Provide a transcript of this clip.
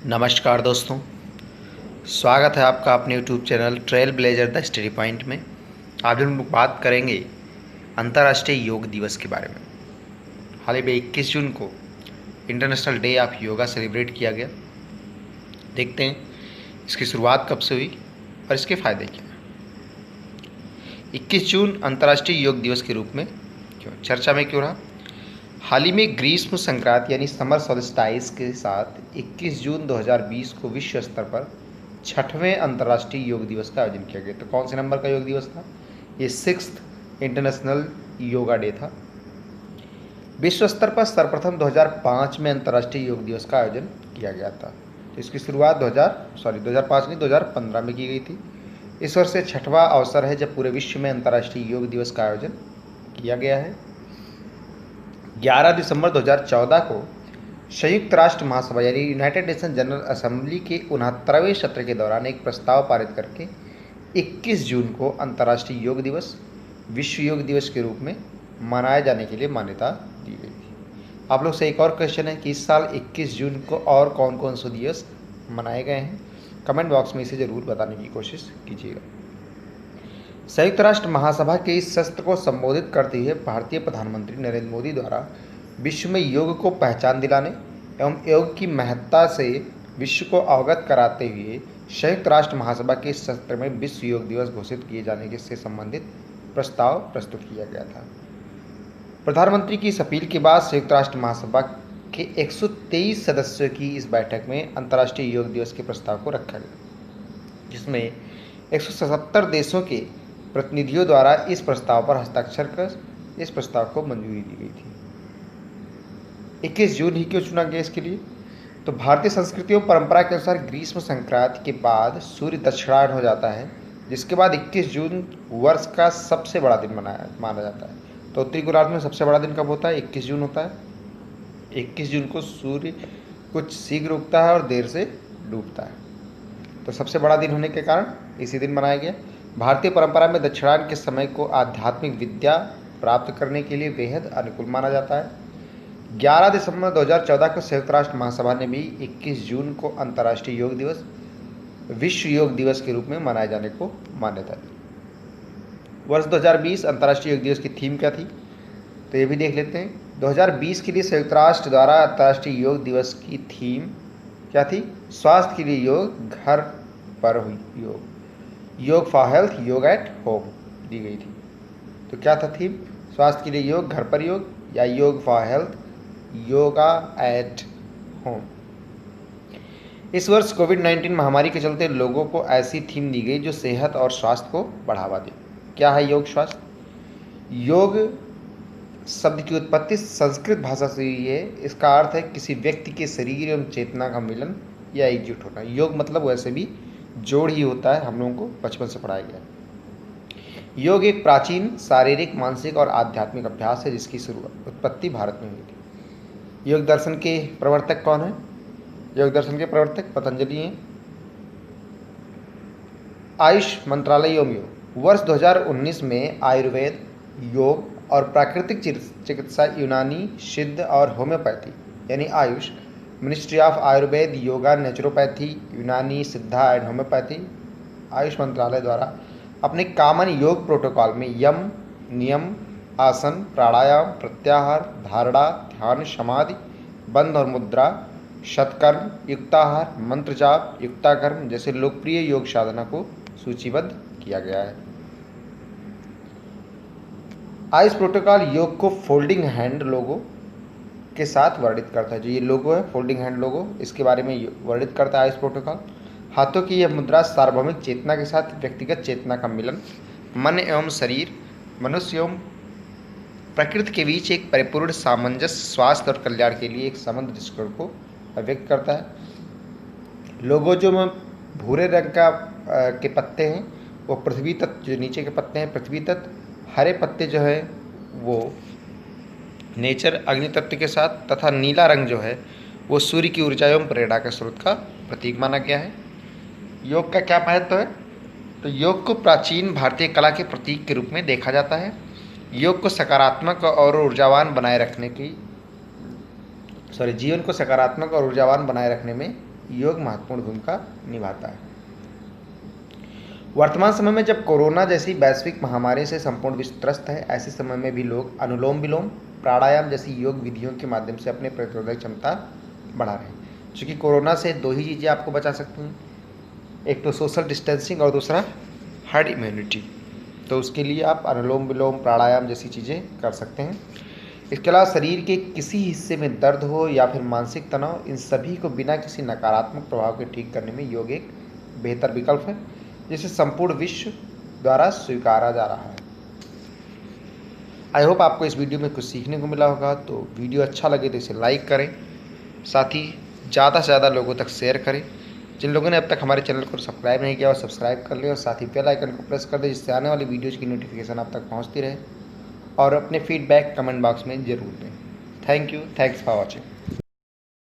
नमस्कार दोस्तों, स्वागत है आपका अपने YouTube channel trail blazer the study point में। आज हम लोग बात करेंगे अंतर्राष्ट्रीय योग दिवस के बारे में। हाल ही में 21 जून को international day of yoga celebrate किया गया। देखते हैं इसकी शुरुआत कब से हुई और इसके फ़ायदे क्या हैं। 21 जून अंतर्राष्ट्रीय योग दिवस के रूप में क्यों चर्चा में क्यों रहा? हाल ही में ग्रीष्म संक्रांति यानी समर सोल्स्टाइस के साथ 21 जून 2020 को विश्व स्तर पर 6वें अंतर्राष्ट्रीय योग दिवस का आयोजन किया गया। तो कौन से नंबर का योग दिवस था? ये 6th इंटरनेशनल योगा डे था। विश्व स्तर पर सर्वप्रथम 2005 में अंतर्राष्ट्रीय योग दिवस का आयोजन किया गया था। तो इसकी शुरुआत 2005 नहीं 2015 में की गई थी। इस वर्ष से 6वां अवसर है जब पूरे विश्व में अंतर्राष्ट्रीय योग दिवस का आयोजन किया गया है। 11 दिसंबर 2014 को संयुक्त राष्ट्र महासभा यानी यूनाइटेड नेशन जनरल असेंबली के 69वें सत्र के दौरान एक प्रस्ताव पारित करके 21 जून को अंतर्राष्ट्रीय योग दिवस विश्व योग दिवस के रूप में मनाए जाने के लिए मान्यता दी गई थी। आप लोग से एक और क्वेश्चन है कि इस साल 21 जून को और कौन कौन से दिवस मनाए गए हैं? कमेंट बॉक्स में इसे ज़रूर बताने की कोशिश कीजिएगा। संयुक्त राष्ट्र महासभा के इस सत्र को संबोधित करते हुए भारतीय प्रधानमंत्री नरेंद्र मोदी द्वारा विश्व में योग को पहचान दिलाने एवं योग की महत्ता से विश्व को अवगत कराते हुए संयुक्त राष्ट्र महासभा के इस सत्र में विश्व योग दिवस घोषित किए जाने से संबंधित प्रस्ताव प्रस्तुत किया गया था। प्रधानमंत्री की इस अपील के बाद संयुक्त राष्ट्र महासभा के 123 सदस्यों की इस बैठक में अंतर्राष्ट्रीय योग दिवस के प्रस्ताव को रखा गया, जिसमें 177 देशों के प्रतिनिधियों द्वारा इस प्रस्ताव पर हस्ताक्षर कर इस प्रस्ताव को मंजूरी दी गई थी। 21 जून ही क्यों चुना गया इसके लिए? तो भारतीय संस्कृति और परंपरा के अनुसार ग्रीष्म संक्रांति के बाद सूर्य दक्षिणायन हो जाता है, जिसके बाद 21 जून वर्ष का सबसे बड़ा दिन माना जाता है। तो उत्तरी गोलार्ध में सबसे बड़ा दिन कब होता है? 21 जून होता है। 21 जून को सूर्य कुछ शीघ्र उगता है और देर से डूबता है, तो सबसे बड़ा दिन होने के कारण इसी दिन मनाया गया। भारतीय परंपरा में दक्षिणायन के समय को आध्यात्मिक विद्या प्राप्त करने के लिए बेहद अनुकूल माना जाता है। 11 दिसंबर 2014 को संयुक्त राष्ट्र महासभा ने भी 21 जून को अंतर्राष्ट्रीय योग दिवस विश्व योग दिवस के रूप में मनाए जाने को मान्यता दी। वर्ष 2020 अंतर्राष्ट्रीय योग दिवस की थीम क्या थी? तो ये भी देख लेते हैं। 2020 के लिए संयुक्त राष्ट्र द्वारा अंतर्राष्ट्रीय योग दिवस की थीम क्या थी? स्वास्थ्य के लिए योग, घर पर योग, योग फॉर हेल्थ, योग एट होम दी गई थी। तो क्या था थीम? स्वास्थ्य के लिए योग, घर पर योग, या योग for health, yoga at home. इस वर्ष कोविड-19 महामारी के चलते लोगों को ऐसी थीम दी गई जो सेहत और स्वास्थ्य को बढ़ावा दे। क्या है योग स्वास्थ्य? योग शब्द की उत्पत्ति संस्कृत भाषा से हुई है। इसका अर्थ है किसी व्यक्ति के शरीर एवं चेतना का मिलन या एकजुट होना। योग मतलब वैसे भी जोड़ ही होता है, हम लोगों को बचपन से पढ़ाया गया। योग एक प्राचीन शारीरिक, मानसिक और आध्यात्मिक अभ्यास है जिसकी उत्पत्ति भारत में हुई थी। योग दर्शन के प्रवर्तक कौन है? योग दर्शन के प्रवर्तक पतंजलि हैं। आयुष मंत्रालय एवं योग वर्ष 2019 में आयुर्वेद, योग और प्राकृतिक चिकित्सा, यूनानी, सिद्ध और होम्योपैथी यानी Ayush, ministry of Ayurveda, yoga, naturopathy, यूनानी, सिद्धा एंड होम्योपैथी, आयुष मंत्रालय द्वारा अपने कॉमन योग प्रोटोकॉल में यम, नियम, आसन, प्राणायाम, प्रत्याहार, धारणा, ध्यान, समाधि, बंध और मुद्रा, शतकर्म, युक्ताहार, मंत्र जाप, युक्ताकर्म जैसे लोकप्रिय योग साधना को सूचीबद्ध किया गया है। आयुष प्रोटोकॉल योग को फोल्डिंग हैंड लोगो के साथ वर्णित करता है। जो ये लोगो है फोल्डिंग हैंड लोगो, इसके बारे में वर्णित करता है आयुष प्रोटोकॉल। हाथों की यह मुद्रा सार्वभौमिक चेतना के साथ व्यक्तिगत चेतना का मिलन, मन एवं शरीर, मनुष्य एवं प्रकृति के बीच एक परिपूर्ण सामंजस्य, स्वास्थ्य और कल्याण के लिए एक समग्र दृष्टिकोण को व्यक्त करता है। लोगो जो में भूरे रंग का के पत्ते हैं वो पृथ्वी तत्व, जो नीचे के पत्ते हैं पृथ्वी तत्व, हरे पत्ते जो है वो नेचर अग्नि तत्व के साथ, तथा नीला रंग जो है वो सूर्य की ऊर्जा एवं प्रेरणा के स्रोत का प्रतीक माना गया है। योग का क्या महत्व है? तो योग को प्राचीन भारतीय कला के प्रतीक के रूप में देखा जाता है। योग को सकारात्मक और जीवन को सकारात्मक और ऊर्जावान बनाए रखने में योग महत्वपूर्ण भूमिका निभाता है। वर्तमान समय में जब कोरोना जैसी वैश्विक महामारी से संपूर्ण विश्व त्रस्त है, ऐसे समय में भी लोग अनुलोम विलोम, प्राणायाम जैसी योग विधियों के माध्यम से अपने प्रतिरोधक क्षमता बढ़ा रहे हैं। क्योंकि कोरोना से दो ही चीज़ें आपको बचा सकती हैं, एक तो सोशल डिस्टेंसिंग और दूसरा हर्ड इम्यूनिटी। तो उसके लिए आप अनुलोम विलोम, प्राणायाम जैसी चीज़ें कर सकते हैं। इसके अलावा शरीर के किसी हिस्से में दर्द हो या फिर मानसिक तनाव, इन सभी को बिना किसी नकारात्मक प्रभाव के ठीक करने में योग एक बेहतर विकल्प है, जिसे संपूर्ण विश्व द्वारा स्वीकारा जा रहा है। आई होप आपको इस वीडियो में कुछ सीखने को मिला होगा। तो वीडियो अच्छा लगे तो इसे लाइक करें, साथ ही ज़्यादा से ज़्यादा लोगों तक शेयर करें। जिन लोगों ने अब तक हमारे चैनल को सब्सक्राइब नहीं किया वो सब्सक्राइब कर लें और साथ ही बेल आइकन को प्रेस कर दें, जिससे आने वाली वीडियोज़ की नोटिफिकेशन आप तक पहुँचती रहे। और अपने फीडबैक कमेंट बॉक्स में ज़रूर दें। Thank you, thanks for watching.